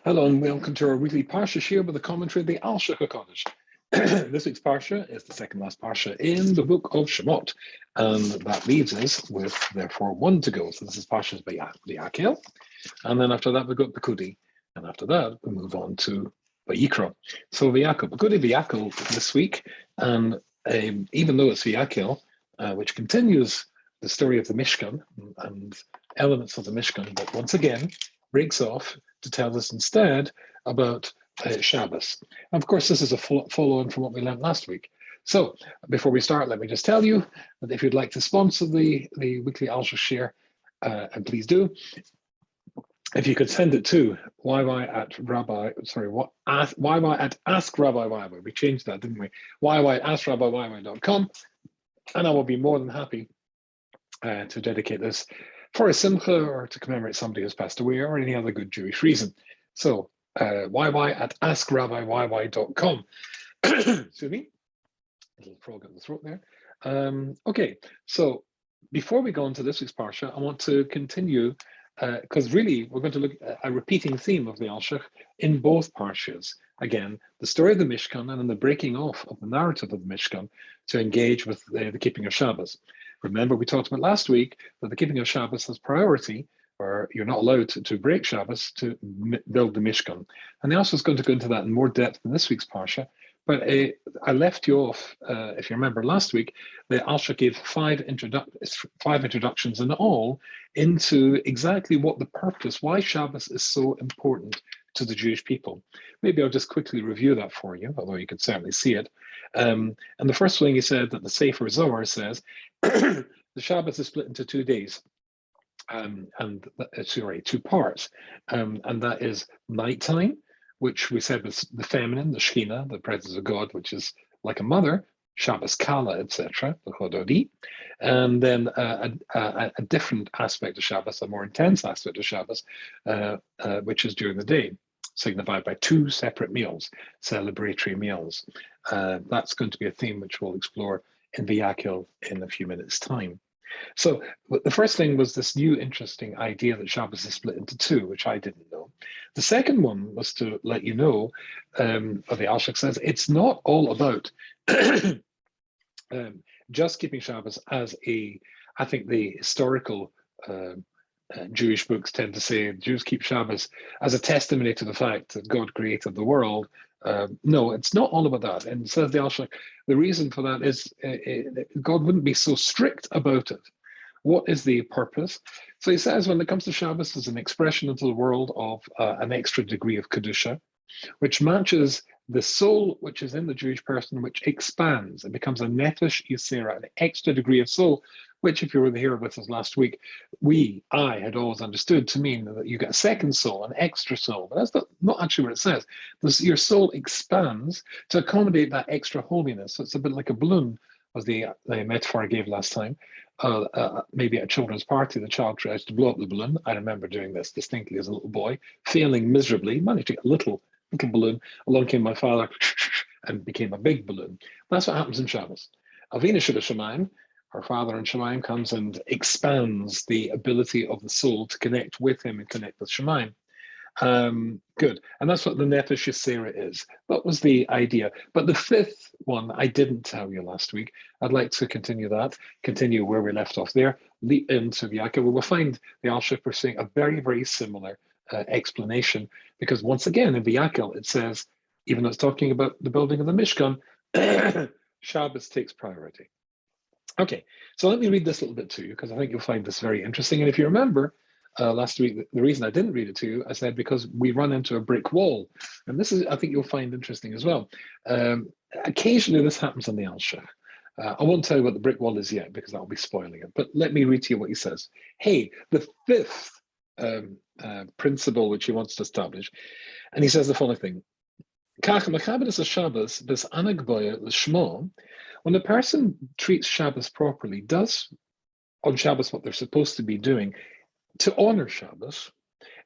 Hello and welcome to our weekly Parshas here with a commentary of the Alshich HaKadosh. This week's Parsha is the second last Parsha in the book of Shemot, and that leaves us with therefore one to go. So this is Parshas Vayakel, and then after that we got Pekudi, and after that we move on to Vayikra. So Vayakel this week, and even though it's Vayakel, which continues the story of the Mishkan and elements of the Mishkan, but once again breaks off to tell us instead about Shabbos. And of course, this is a follow-on from what we learned last week. So before we start, let me just tell you that if you'd like to sponsor the weekly Alshich share, and please do, if you could send it to YY at Ask Rabbi YY. We changed that, didn't we? YY at AskRabbiYY.com, and I will be more than happy to dedicate this for a simcha or to commemorate somebody who's passed away or any other good Jewish reason. So YY at AskRabbiYY.com. Excuse me, a little frog in the throat there. Okay, so before we go into this week's Parsha, I want to continue because really we're going to look at a repeating theme of the Alshich in both Parshas. Again, the story of the Mishkan and then the breaking off of the narrative of the Mishkan to engage with the keeping of Shabbos. Remember, we talked about last week that the keeping of Shabbos has priority, or you're not allowed to break Shabbos to build the Mishkan. And the Alshich is going to go into that in more depth in this week's Parsha. But I left you off, if you remember last week, the Alshich gave five introductions in all into exactly what the purpose, why Shabbos is so important to the Jewish people. Maybe I'll just quickly review that for you, although you can certainly see it. And the first thing he said that the Sefer Zohar says, the Shabbos is split into 2 days, two parts, and that is nighttime, which we said was the feminine, the Shekhinah, the presence of God, which is like a mother, Shabbos Kala, etc., the Chododi, and then a different aspect of Shabbos, a more intense aspect of Shabbos, which is during the day, signified by two separate meals, celebratory meals. That's going to be a theme which we'll explore in Vayakel in a few minutes' time. So the first thing was this new interesting idea that Shabbos is split into two, which I didn't know. The second one was to let you know, or the Alshich says, it's not all about just keeping Shabbos as I think the historical Jewish books tend to say Jews keep Shabbos as a testimony to the fact that God created the world. No, it's not all about that. And says the Alshich, the reason for that is God wouldn't be so strict about it. What is the purpose? So he says when it comes to Shabbos, it's an expression into the world of an extra degree of Kedusha, which matches the soul which is in the Jewish person, which expands. It becomes a nefesh yisera, an extra degree of soul, which, if you were here with us last week, I had always understood to mean that you get a second soul, an extra soul. But that's not actually what it says. Your soul expands to accommodate that extra holiness. So it's a bit like a balloon, was the metaphor I gave last time. Maybe at a children's party, the child tries to blow up the balloon. I remember doing this distinctly as a little boy, failing miserably, managed to get a little balloon. Along came my father and became a big balloon. That's what happens in Shabbos. Avinu Shebashamayim, our Father in Shemayim, comes and expands the ability of the soul to connect with him and connect with Shemayim. Good. And that's what the Nefesh Yisera is. That was the idea. But the fifth one, I didn't tell you last week. I'd like to continue where we left off there, leap into Vayakel. We will find the Alshich pursuing a very, very similar explanation, because once again, in Vayakel, it says, even though it's talking about the building of the Mishkan, Shabbos takes priority. Okay, so let me read this a little bit to you, because I think you'll find this very interesting. And if you remember, last week, the reason I didn't read it to you, I said because we run into a brick wall. And this is, I think you'll find interesting as well. Occasionally this happens in the Alshich. I won't tell you what the brick wall is yet, because that'll be spoiling it. But let me read to you what he says. Hey, the fifth principle which he wants to establish, and he says the following thing. When a person treats Shabbos properly, does on Shabbos what they're supposed to be doing, to honor Shabbos,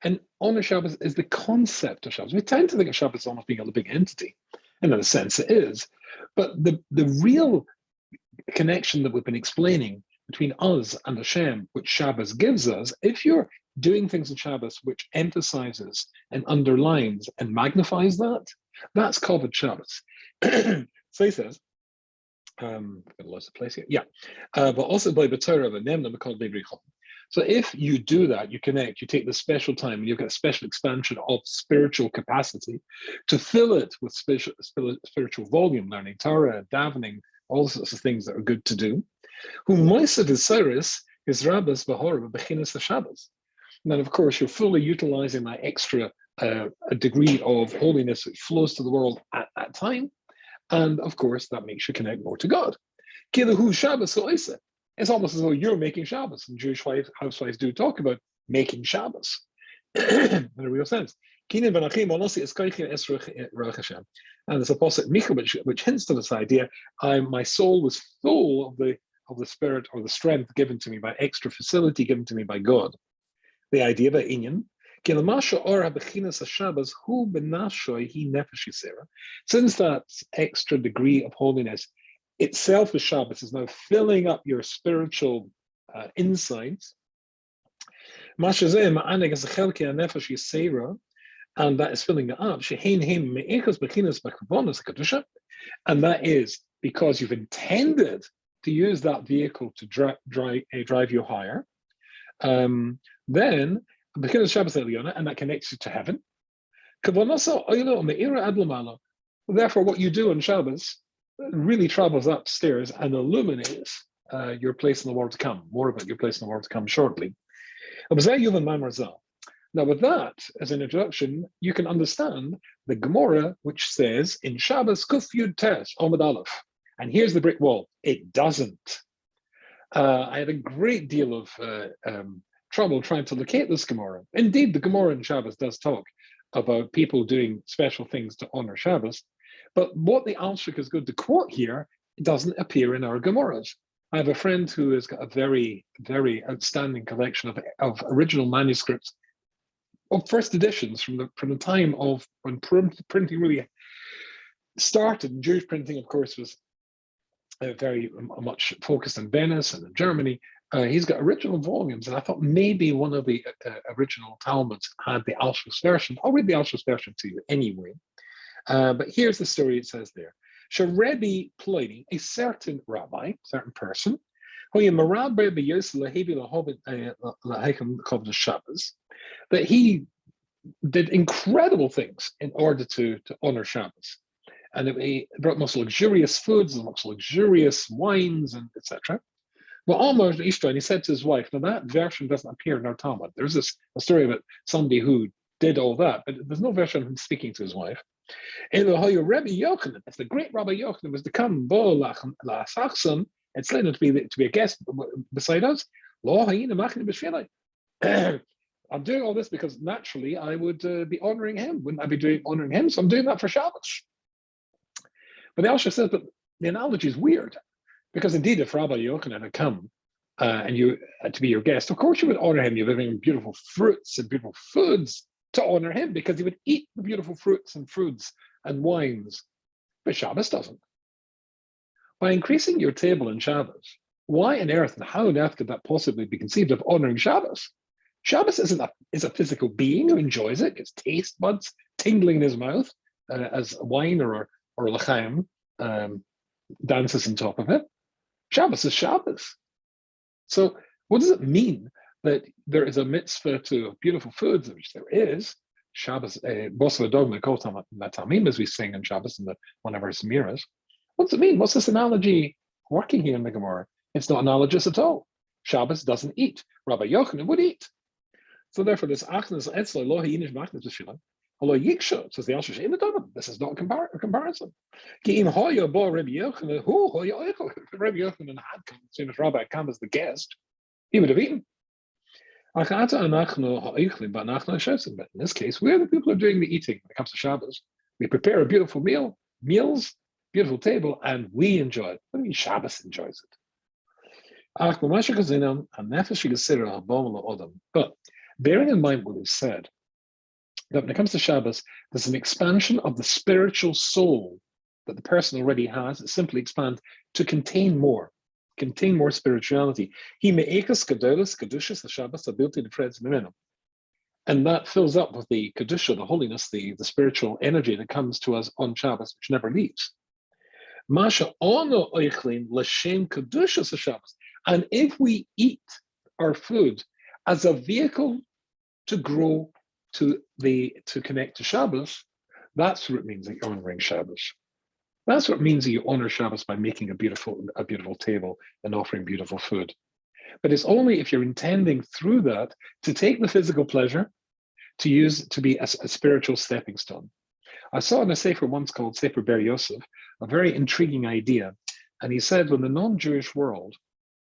and honor Shabbos is the concept of Shabbos. We tend to think of Shabbos almost being a big entity, and in a sense it is, but the real connection that we've been explaining between us and Hashem, which Shabbos gives us, if you're doing things in Shabbos which emphasizes and underlines and magnifies that, that's called Shabbos. So he says, I've lost the place here. Yeah, but also by the Torah of a Nemna called Bebrichel. So if you do that, you connect, you take the special time, and you've got a special expansion of spiritual capacity to fill it with spiritual volume, learning Torah, davening, all sorts of things that are good to do. Who moised is Cyrus is Rabbis Bahora Bechinas Shabbos. And then, of course, you're fully utilizing that extra a degree of holiness that flows to the world at that time. And of course, that makes you connect more to God. It's almost as though you're making Shabbos. And Jewish housewives do talk about making Shabbos in a real sense. And there's a posset Micha which hints to this idea. My soul was full of the spirit or the strength given to me by extra facility given to me by God. The idea of Inyan. Since that extra degree of holiness itself is Shabbos, is now filling up your spiritual insights, and that is filling it up, and that is because you've intended to use that vehicle to drive you higher, then because Shabbos Eliona, and that connects you to heaven. Therefore, what you do on Shabbos really travels upstairs and illuminates your place in the world to come. More about your place in the world to come shortly. Now, with that as an introduction, you can understand the Gemara, which says in Shabbos Kuf Yud Tes Omid Aleph, and here's the brick wall. It doesn't. I had a great deal of trouble trying to locate this Gemara. Indeed, the Gemara in Shabbos does talk about people doing special things to honor Shabbos, but what the Alshich is going to quote here doesn't appear in our Gemaras. I have a friend who has got a very, very outstanding collection of original manuscripts of first editions from the time of when printing really started. Jewish printing, of course, was very much focused in Venice and in Germany. He's got original volumes, and I thought maybe one of the original Talmuds had the Alshich version. I'll read the Alshich version to you anyway. But here's the story it says there. Rebbe Pliny, a certain rabbi, certain person, that he did incredible things in order to honor Shabbos. And he brought most luxurious foods and most luxurious wines and etc. Well, almost Ishta, and he said to his wife, now that version doesn't appear in our Talmud. There's a story about somebody who did all that, but there's no version of him speaking to his wife. In the Hoya Rebbe Yochanan, if the great Rabbi Yochanan was to come, it's to be a guest beside us. I'm doing all this because naturally I would be honoring him. Wouldn't I be honoring him? So I'm doing that for Shabbos. But the Alshich says, but the analogy is weird. Because indeed, if Rabbi Yochanan had come and you to be your guest, of course you would honor him. You're giving beautiful fruits and beautiful foods to honor him because he would eat the beautiful fruits and wines. But Shabbos doesn't. By increasing your table in Shabbos, why on earth and how on earth could that possibly be conceived of honoring Shabbos? Shabbos is a physical being who enjoys it, gets taste buds tingling in his mouth as wine or l'chaim dances on top of it. Shabbos is Shabbos. So what does it mean that there is a mitzvah to beautiful foods, which there is? Shabbos, Bosva Dogma, Matamim, as we sing in Shabbos in one of our Semiras. What does it mean? What's this analogy working here in the Gemara? It's not analogous at all. Shabbos doesn't eat. Rabbi Yochanan would eat. So therefore, this Achnas Etzlo Lohi Inish Machnas B'Shila, Hello Yiksha, says the Alshich in the Donovan. This is not a comparison. Rabbi Yochanan had come, as soon as Rabbi had come as the guest, he would have eaten. But in this case, we're the people who are doing the eating when it comes to Shabbos. We prepare a beautiful meals, beautiful table, and we enjoy it. What do you mean Shabbos enjoys it? But bearing in mind what is said, that when it comes to Shabbos, there's an expansion of the spiritual soul that the person already has. It simply expands to contain more. contain more spirituality. He me'ekas gedolos kedushas the Shabbos ability to friends mimenu. And that fills up with the kedusha, the holiness, the spiritual energy that comes to us on Shabbos, which never leaves. Masha ono oichlin l'shem kedushas Shabbos. And if we eat our food as a vehicle to grow to connect to Shabbos, that's what it means that you're honoring Shabbos. That's what it means that you honor Shabbos by making a beautiful table and offering beautiful food. But it's only if you're intending through that to take the physical pleasure to be a spiritual stepping stone. I saw in a sefer once called Sefer Ber Yosef a very intriguing idea, and he said when the non-Jewish world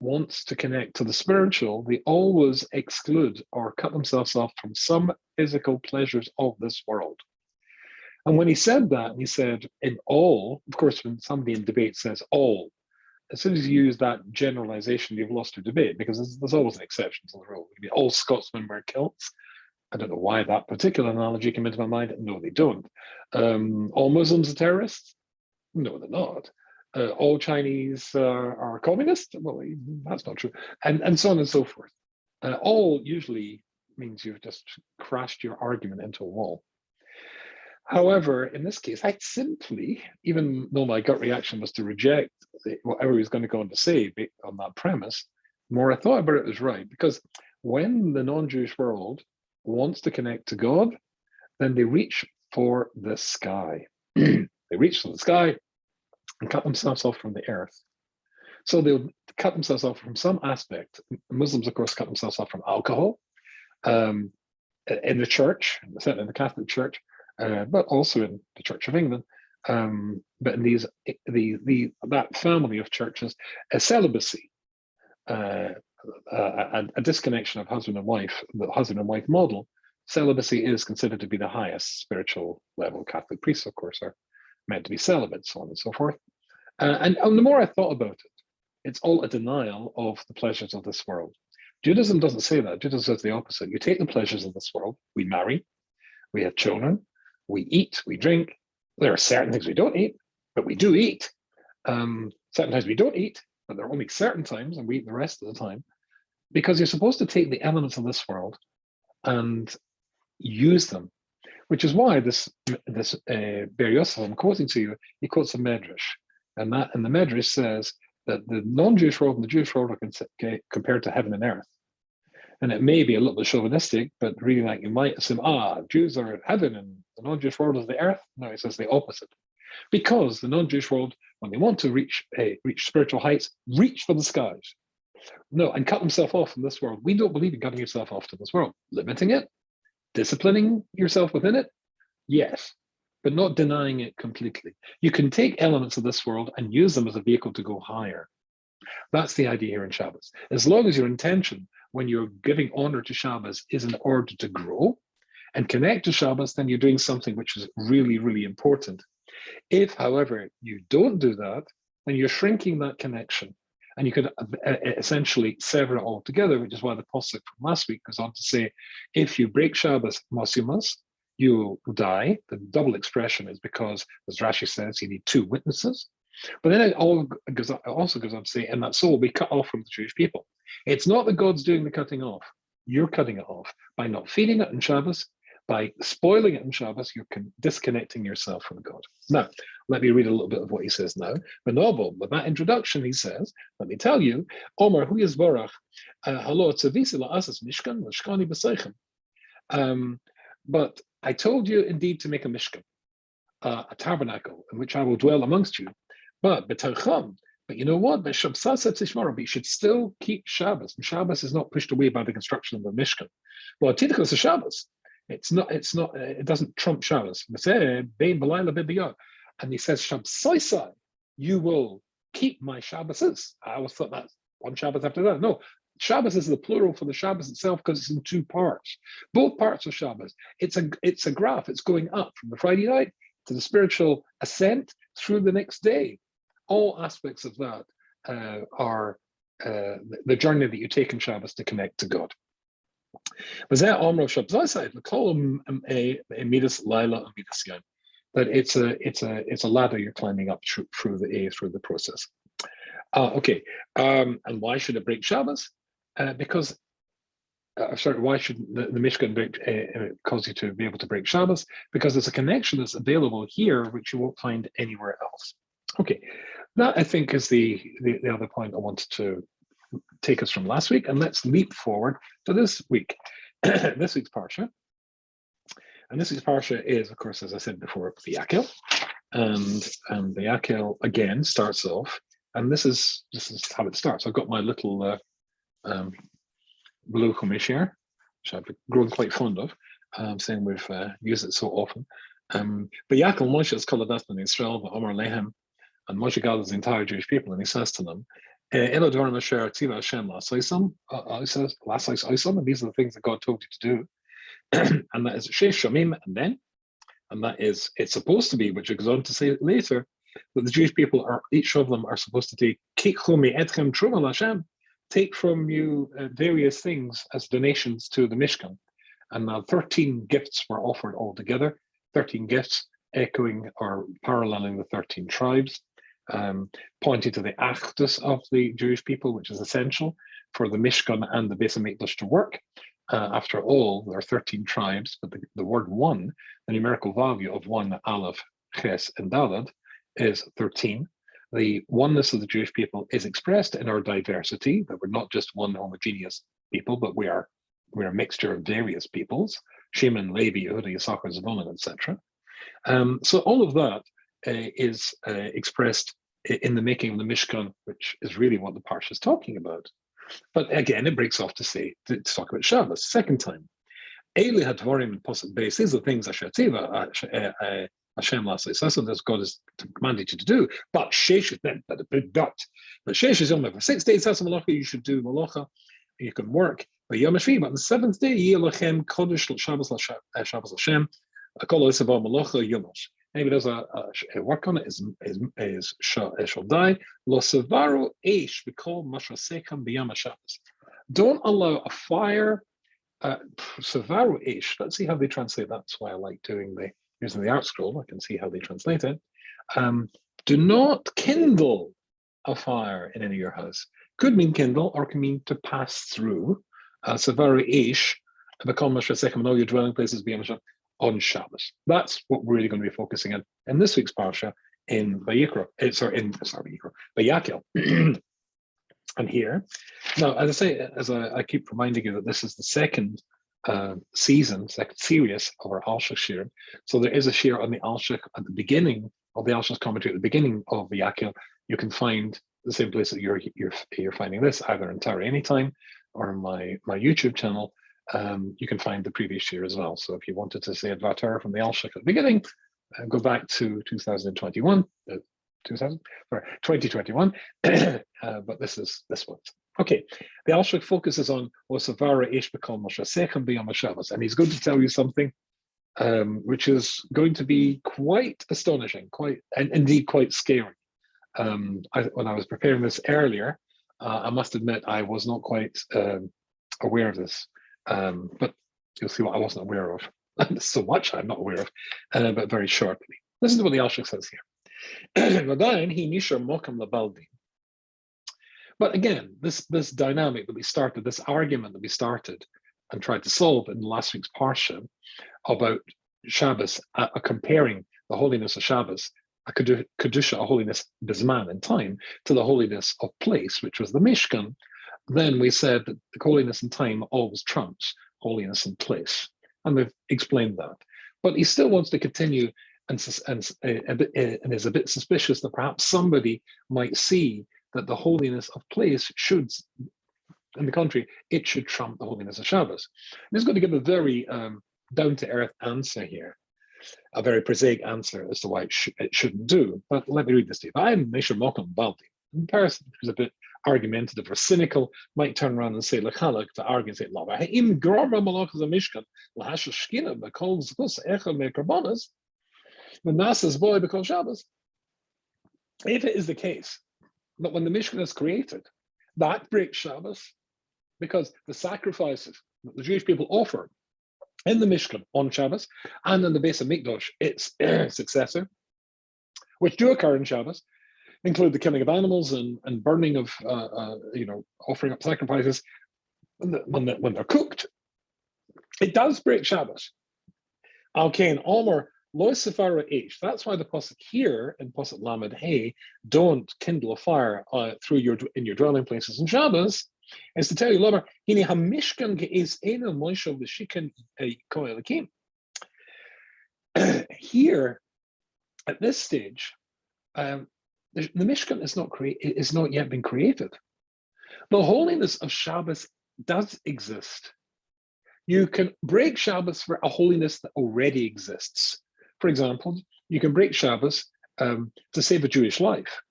wants to connect to the spiritual, they always exclude or cut themselves off from some physical pleasures of this world. And when he said that, he said, in all, of course, when somebody in debate says all, as soon as you use that generalization, you've lost your debate, because there's always an exception to the rule. I mean, all Scotsmen wear kilts. I don't know why that particular analogy came into my mind. No, they don't. All Muslims are terrorists? No, they're not. All Chinese are communists? Well, that's not true. And so on and so forth. All usually means you've just crashed your argument into a wall. However, in this case, I simply, even though my gut reaction was to reject whatever he was going to go on to say on that premise, the more I thought about it was right. Because when the non-Jewish world wants to connect to God, then they reach for the sky. They reach for the sky and cut themselves off from the earth. So they'll cut themselves off from some aspect. Muslims, of course, cut themselves off from alcohol in the church, certainly in the Catholic Church. But also in the Church of England, but in that family of churches, a celibacy, a disconnection of husband and wife, the husband and wife model, celibacy is considered to be the highest spiritual level. Catholic priests, of course, are meant to be celibate, so on and so forth. And the more I thought about it, it's all a denial of the pleasures of this world. Judaism doesn't say that. Judaism says the opposite. You take the pleasures of this world, we marry, we have children, we eat, we drink. There are certain things we don't eat, but we do eat. Certain times we don't eat, but there are only certain times, and we eat the rest of the time, because you're supposed to take the elements of this world and use them, which is why this Ber Yosef I'm quoting to you, he quotes a medrash, and the medrash says that the non-Jewish world and the Jewish world are compared to heaven and earth. And it may be a little bit chauvinistic, but reading that you might assume, Jews are in heaven and the non-Jewish world is the earth. No, it says the opposite. Because the non-Jewish world, when they want to reach spiritual heights, reach for the skies. No, and cut themselves off from this world. We don't believe in cutting yourself off to this world. Limiting it, disciplining yourself within it, yes, but not denying it completely. You can take elements of this world and use them as a vehicle to go higher. That's the idea here in Shabbos. As long as your intention when you're giving honor to Shabbos is in order to grow and connect to Shabbos, then you're doing something which is really, really important. If, however, you don't do that, then you're shrinking that connection and you could essentially sever it all together, which is why the pasuk from last week goes on to say, if you break Shabbos masumas, you die. The double expression is because, as Rashi says, you need two witnesses. But then it also goes on to say, and that soul will be cut off from the Jewish people. It's not that God's doing the cutting off. You're cutting it off by not feeding it in Shabbos, by spoiling it in Shabbos. You're disconnecting yourself from God. Now, let me read a little bit of what he says now. But with that introduction, he says, let me tell you, Omar hu yizborach halo tzavisi la'asas mishkan l'shkani b'seichem. But I told you indeed to make a mishkan, a tabernacle in which I will dwell amongst you. But you know what? But you should still keep Shabbos. And Shabbos is not pushed away by the construction of the Mishkan. Well, Tidchos is Shabbos. It doesn't trump Shabbos. And he says, Shabsai, you will keep my Shabboses. I always thought that's one Shabbos after that. No, Shabbos is the plural for the Shabbos itself because it's in two parts. Both parts of Shabbos. It's a graph. It's going up from the Friday night to the spiritual ascent through the next day. All aspects of that are the journey that you take in Shabbos to connect to God. That it's a ladder you're climbing up through the process. Okay. And why should it break Shabbos? Because sorry, why should the Mishkan break, cause you to be able to break Shabbos? Because there's a connection that's available here which you won't find anywhere else. Okay, that I think is the other point I wanted to take us from last week, and let's leap forward to this week. This week's Parsha. And this week's Parsha is, of course, as I said before, Vayakel. And Vayakel again starts off, and this is how it starts. I've got my little blue chumash here, which I've grown quite fond of, saying we've used it so often. Vayakel Moshe is called in Israel, the Omer Lehem, and Moshe gathers the entire Jewish people, and he says to them, and these are the things that God told you to do. And that is Sheish Shamim, and that is, it's supposed to be, which it goes on to say later, that the Jewish people are, each of them are supposed to take take from you various things as donations to the Mishkan. And now 13 gifts were offered altogether, 13 gifts echoing or paralleling the 13 tribes, pointing to the achdus of the Jewish people, which is essential for the Mishkan and the Beis HaMikdash to work. After all, there are 13 tribes, but the word one, the numerical value of one, Aleph, Ches, and Dalad, is 13. The oneness of the Jewish people is expressed in our diversity, that we're not just one homogeneous people, but we're a mixture of various peoples, Shimon, Levi, Yehuda, Yisachar, Zebulun, etc. So all of that is expressed in the making of the Mishkan, which is really what the Parsha is talking about. But again, it breaks off to talk about Shabbos, second time. Eli hadvarim and posuk base, these are the things Hashem that's God has commanded you to do. But Sheish is then, but Sheish is Yom for 6 days, Malacha, you should do Malacha, you can work. But Yom HaShvi, but on the seventh day, Yelachem Kodesh Shabbos Hashem, Kol Osava Malacha Yomosh. Anybody does a work on it is Shodai, Lo Sevaru Eish, we call Mashasekam B'Yam Shabbos. Don't allow a fire, Sevaru Eish. Let's see how they translate that. That's why I like using the art scroll. I can see how they translate it. Do not kindle a fire in any of your house. Could mean kindle or can mean to pass through. Sevaru Eish, V'kol Mashasekam, and all your dwelling places B'Yam Shabbos. On Shabbos. That's what we're really going to be focusing on in this week's Parsha in Vayakel. And here, now, as I say, I keep reminding you that this is the second second series of our Alshich shir. So there is a shir on the Alshich at the beginning of the Alshich commentary, at the beginning of Vayakel. You can find the same place that you're finding this, either in Torah Anytime or my YouTube channel. You can find the previous year as well. So if you wanted to say Advatar from the Alshich at the beginning, go back to 2021, 2021. But this one. Okay, the Alshich focuses on Osavara Ish Bekal Moshe Sechem B'Yom HaShabbos, and he's going to tell you something which is going to be quite astonishing, and indeed quite scary. When I was preparing this earlier, I must admit I was not quite aware of this. But you'll see what I wasn't aware of. So much I'm not aware of, but very shortly. Listen to what the Alshich says here. But again, this dynamic that we started, this argument that we started and tried to solve in last week's Parsha about Shabbos, comparing the holiness of Shabbos, a Kedusha, a holiness Bizman in time, to the holiness of place, which was the Mishkan. Then we said that the holiness in time always trumps holiness in place. And we've explained that. But he still wants to continue and is a bit suspicious that perhaps somebody might see that the holiness of place should, in the contrary, it should trump the holiness of Shabbos. And he's going to give a very down-to-earth answer here, a very prosaic answer as to why it shouldn't do. But let me read this to you. I'm Meshur Mokum Baldi. In person, who's a bit argumentative or cynical, might turn around and say, Lechalak, to argue and say, Im Groma Malachas a Mishkan, Lahasha Shkina, Bekol Zgus, Echa Me Karbonas, Menasas Boy Bekol Shabbos. If it is the case that when the Mishkan is created, that breaks Shabbos, because the sacrifices that the Jewish people offer in the Mishkan on Shabbos and in the Beis HaMikdash, its successor, which do occur in Shabbos, include the killing of animals and burning of, offering up sacrifices when they're cooked. It does break Shabbos. Alkain Omer Lo Sefara Ish. That's why the pasuk here in pasuk Lamed Hey, don't kindle a fire in your dwelling places in Shabbos, is to tell you, Lover, Hine Hamishkan Ge'ez Ena Moshe V'Shikan Koelakim. Here, at this stage, the Mishkan is not yet been created. The holiness of Shabbos does exist. You can break Shabbos for a holiness that already exists. For example, you can break Shabbos to save a Jewish life.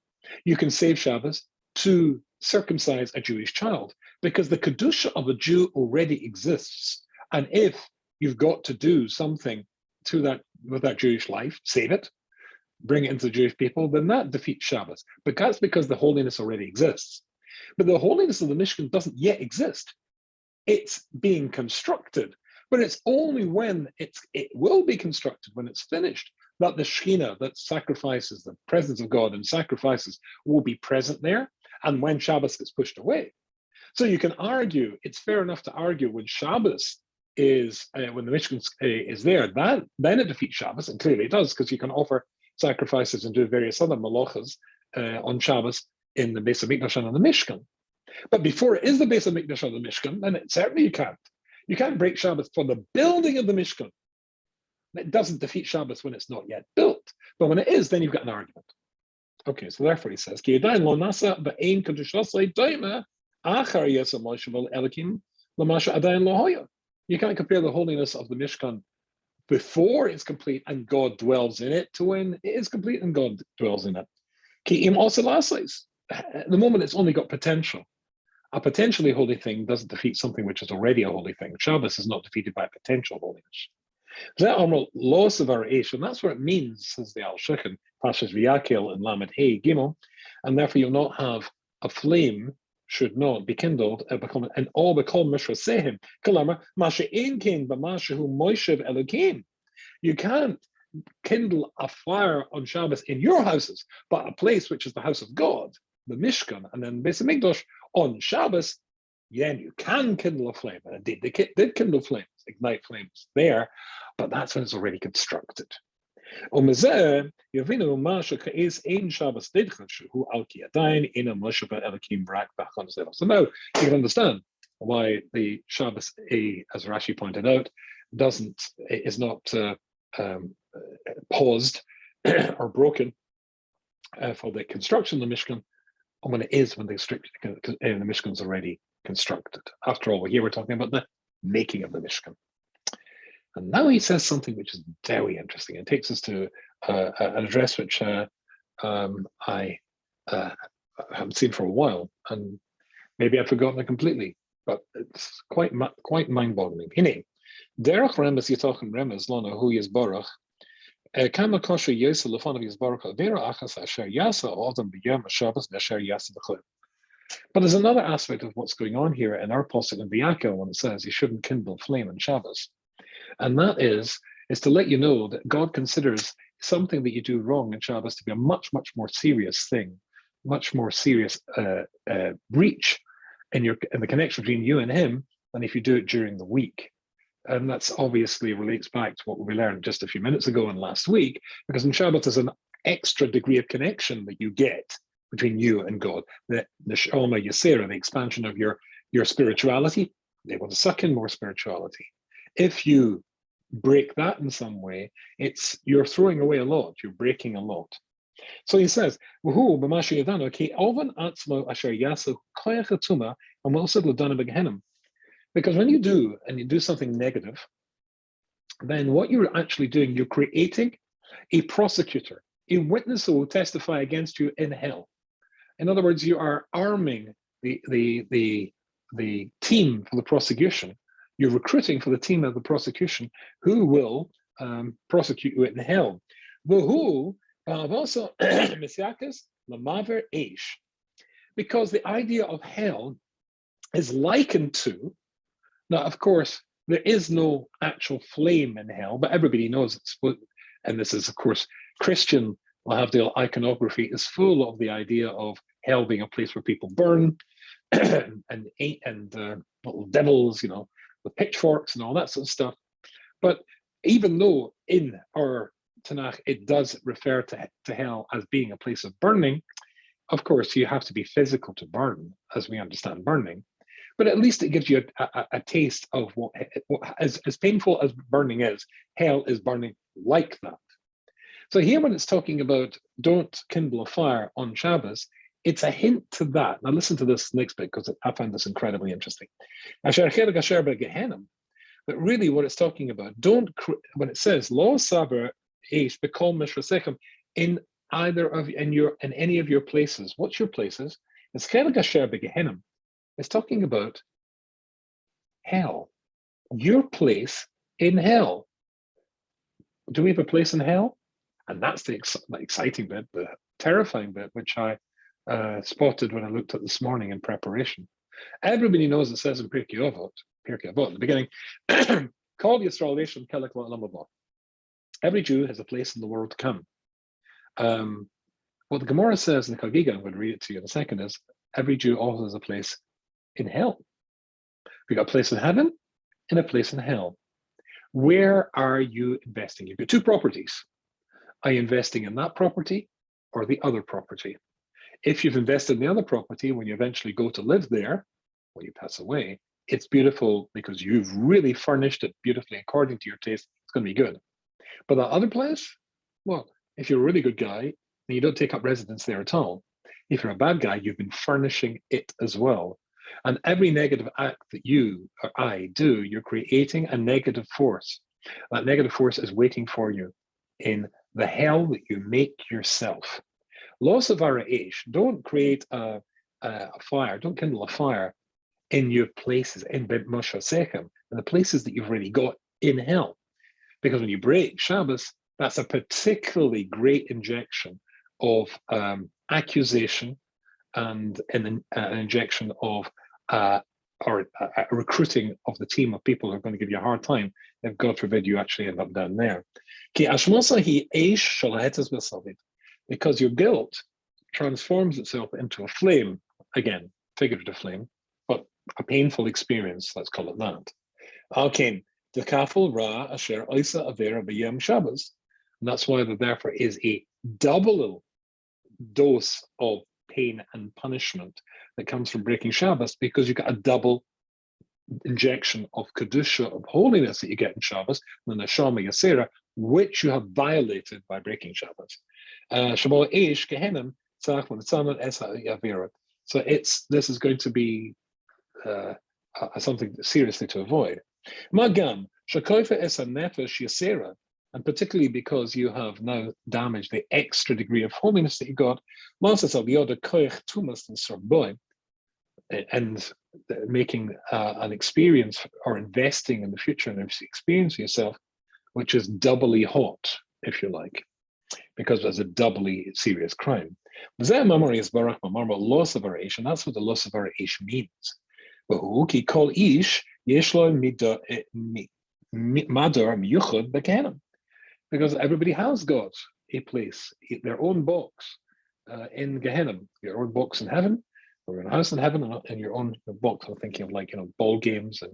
You can save Shabbos to circumcise a Jewish child, because the Kedusha of a Jew already exists. And if you've got to do something to that with that Jewish life, save it, bring it into the Jewish people, then that defeats Shabbos. But that's because the holiness already exists. But the holiness of the Mishkan doesn't yet exist. It's being constructed, but it's only when it will be constructed, when it's finished, that the Shekhinah, that sacrifices, the presence of God and sacrifices, will be present there, and when Shabbos gets pushed away. So you can argue, it's fair enough to argue when Shabbos is, when the Mishkan is there, then it defeats Shabbos, and clearly it does, because you can offer sacrifices and do various other malachas on Shabbos in the Beis HaMikdash and in the Mishkan. But before it is the Beis HaMikdash or the Mishkan, then certainly you can't. You can't break Shabbos for the building of the Mishkan. It doesn't defeat Shabbos when it's not yet built. But when it is, then you've got an argument. Okay, so therefore he says, you can't compare the holiness of the Mishkan before it's complete and God dwells in it to when it is complete and God dwells in it. At the moment, it's only got potential. A potentially holy thing doesn't defeat something which is already a holy thing. Shabbos is not defeated by potential holiness. And that's what it means, says the Alshich in Parshas Vayakel and Lamed Hey Gimel, and therefore you'll not have a flame should not be kindled and all become Mishra Sehim. You can't kindle a fire on Shabbos in your houses, but a place which is the house of God, the Mishkan, and then Beis HaMikdash on Shabbos, then you can kindle a flame. And indeed, they did kindle flames, ignite flames there, but that's when it's already constructed. So now you can understand why the Shabbos, as Rashi pointed out, is not paused or broken for the construction of the Mishkan, and when the Mishkan is already constructed. After all, here we're talking about the making of the Mishkan. And now he says something which is very interesting. It takes us to an address which I haven't seen for a while, and maybe I've forgotten it completely, but it's quite mind-boggling. Hine, derech remes yitochen remes lona hu yisborach, kama kosher yesa lefanav yisborach vera achas asher yasa odem b'yom Shabbos nesher yasa b'chol. But there's another aspect of what's going on here in our pasuk in Vayakel when it says you shouldn't kindle flame in Shabbos. And that is to let you know that God considers something that you do wrong in Shabbos to be a much, much more serious thing, much more serious breach in the connection between you and him than if you do it during the week. And that's obviously relates back to what we learned just a few minutes ago and last week, because in Shabbos there's an extra degree of connection that you get between you and God, the Shoma Yasera, the expansion of your spirituality. They want to suck in more spirituality. If you break that in some way, you're throwing away a lot, you're breaking a lot. So he says, because when you do something negative, then what you're actually doing, you're creating a prosecutor, a witness who will testify against you in hell. In other words, you are arming the team for the prosecution. You're recruiting for the team of the prosecution who will prosecute you in hell. Because the idea of hell is likened to, now of course, there is no actual flame in hell, but everybody knows it's, and this is of course Christian We'll have the iconography is full of the idea of hell being a place where people burn and little devils, with pitchforks and all that sort of stuff. But even though in our Tanakh it does refer to hell as being a place of burning, of course you have to be physical to burn, as we understand burning. But at least it gives you a taste of what as painful as burning is, hell is burning like that. So here when it's talking about don't kindle a fire on Shabbos, it's a hint to that. Now listen to this next bit because I find this incredibly interesting. But really what it's talking about, when it says, Lo saber eish bekol mishrasechem, in any of your places. What's your places? It's chelik asher begehenim. It's talking about hell, your place in hell. Do we have a place in hell? And that's the exciting bit, the terrifying bit, which I spotted when I looked at this morning in preparation. Everybody knows it says in Pirkei Avot, at the beginning, Kol Yisrael Yeshem Kelek La'olam Haba. Every Jew has a place in the world to come. What the Gemara says in the Chagiga, I'm going to read it to you in a second, is every Jew also has a place in hell. We've got a place in heaven and a place in hell. Where are you investing? You've got two properties. Are you investing in that property or the other property? If you've invested in the other property, when you eventually go to live there, when you pass away, it's beautiful because you've really furnished it beautifully according to your taste. It's going to be good. But that other place, well, if you're a really good guy, then you don't take up residence there at all. If you're a bad guy, you've been furnishing it as well. And every negative act that you or I do, you're creating a negative force. That negative force is waiting for you in the hell that you make yourself. Loss of our age, don't create a fire, don't kindle a fire in your places, in Moshe Sechem, in the places that you've already got in hell. Because when you break Shabbos, that's a particularly great injection of accusation and an injection of or a recruiting of the team of people who are going to give you a hard time if, God forbid, you actually end up down there. Because your guilt transforms itself into a flame, again, figurative flame, but a painful experience, let's call it that. Okay, the kafel ra asher isa avera b'yom Shabbos, and that's why there therefore is a double dose of pain and punishment that comes from breaking Shabbos, because you got a double injection of kedusha, of holiness that you get in Shabbos, the neshama yasera, which you have violated by breaking Shabbos. So this is going to be something seriously to avoid. Magam shakoifa es nefesh yasera, and particularly because you have now damaged the extra degree of holiness that you got, and making an experience or investing in the future and experience yourself, which is doubly hot, if you like, because it's a doubly serious crime. And that's what the loss of Eish means. Because everybody has got a place, their own box in Gehenna, your own box in heaven, or in a house in heaven, and your own box. I'm thinking of ball games and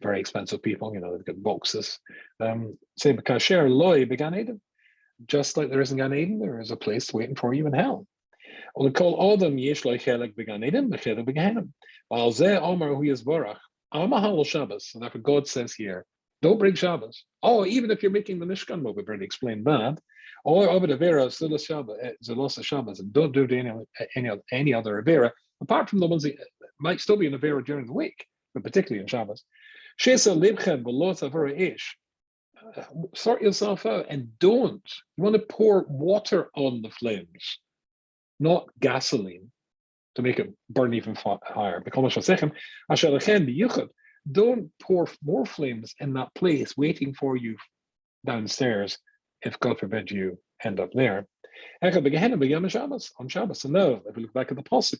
very expensive people, they've got boxes. Same because share loy began Eden. Just like there is in Gan Eden, there is a place waiting for you in hell. Well, they call Adam yesh loy chelik began Eden, the chelik began. While ze Omar hu yisbarach, Amahal Shabbos, and therefore God says here, don't break Shabbos. Oh, even if you're making the Mishkan, we've already explained that. Or Ovid Avera, Zelos Shabbos, and don't do any other Avera, apart from the ones that might still be an Avera during the week, but particularly in Shabbos. Shesa Libchem Velos Avera Ish. Sort yourself out and don't. You want to pour water on the flames, not gasoline, to make it burn even higher. Don't pour more flames in that place waiting for you downstairs if, God forbid, you end up there. On Shabbos. And now, if we look back at the Pasuk,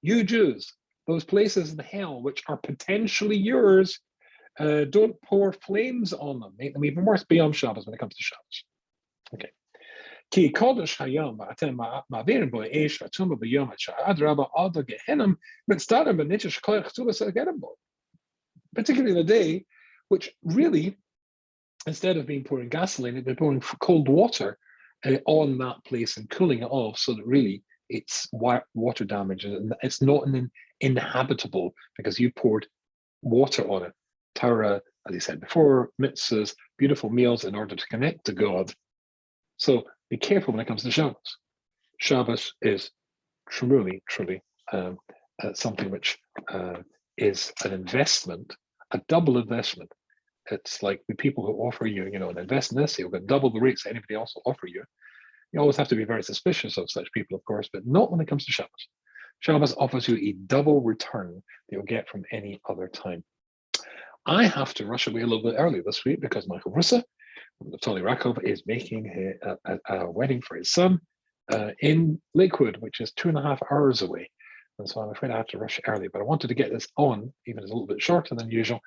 you Jews, those places in hell which are potentially yours, Don't pour flames on them. Make them even worse beyond Shabbos when it comes to Shabbos. Okay. Ki kodesh hayom atem ma'avirim bo eish v'tumah b'yom adraba ad gehenim mitzdarim b'nitish koich tzuvas agadim bo. Particularly in a day, which really, instead of being pouring gasoline, it'd be pouring cold water on that place and cooling it off, so that really it's water damage and it's not inhabitable because you poured water on it. Torah, as he said before, mitzvahs, beautiful meals in order to connect to God. So be careful when it comes to Shabbos. Shabbos is truly something which is an investment, a double investment. It's like the people who offer you, an invest in this, you'll get double the rates anybody else will offer you. You always have to be very suspicious of such people, of course, but not when it comes to Shabbos. Shabbos offers you a double return that you'll get from any other time. I have to rush away a little bit early this week because my chavrusa, Naftali Rakov, is making a wedding for his son in Lakewood, which is 2.5 hours away. And so I'm afraid I have to rush early, but I wanted to get this on, even as a little bit shorter than usual,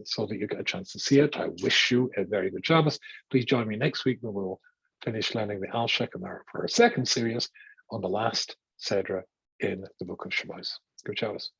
so that you get a chance to see it. I wish you a very good Shabbos. Please join me next week when we'll finish learning the Alshich for our second series on the last Sedra in the book of Shabbos. Good Shabbos.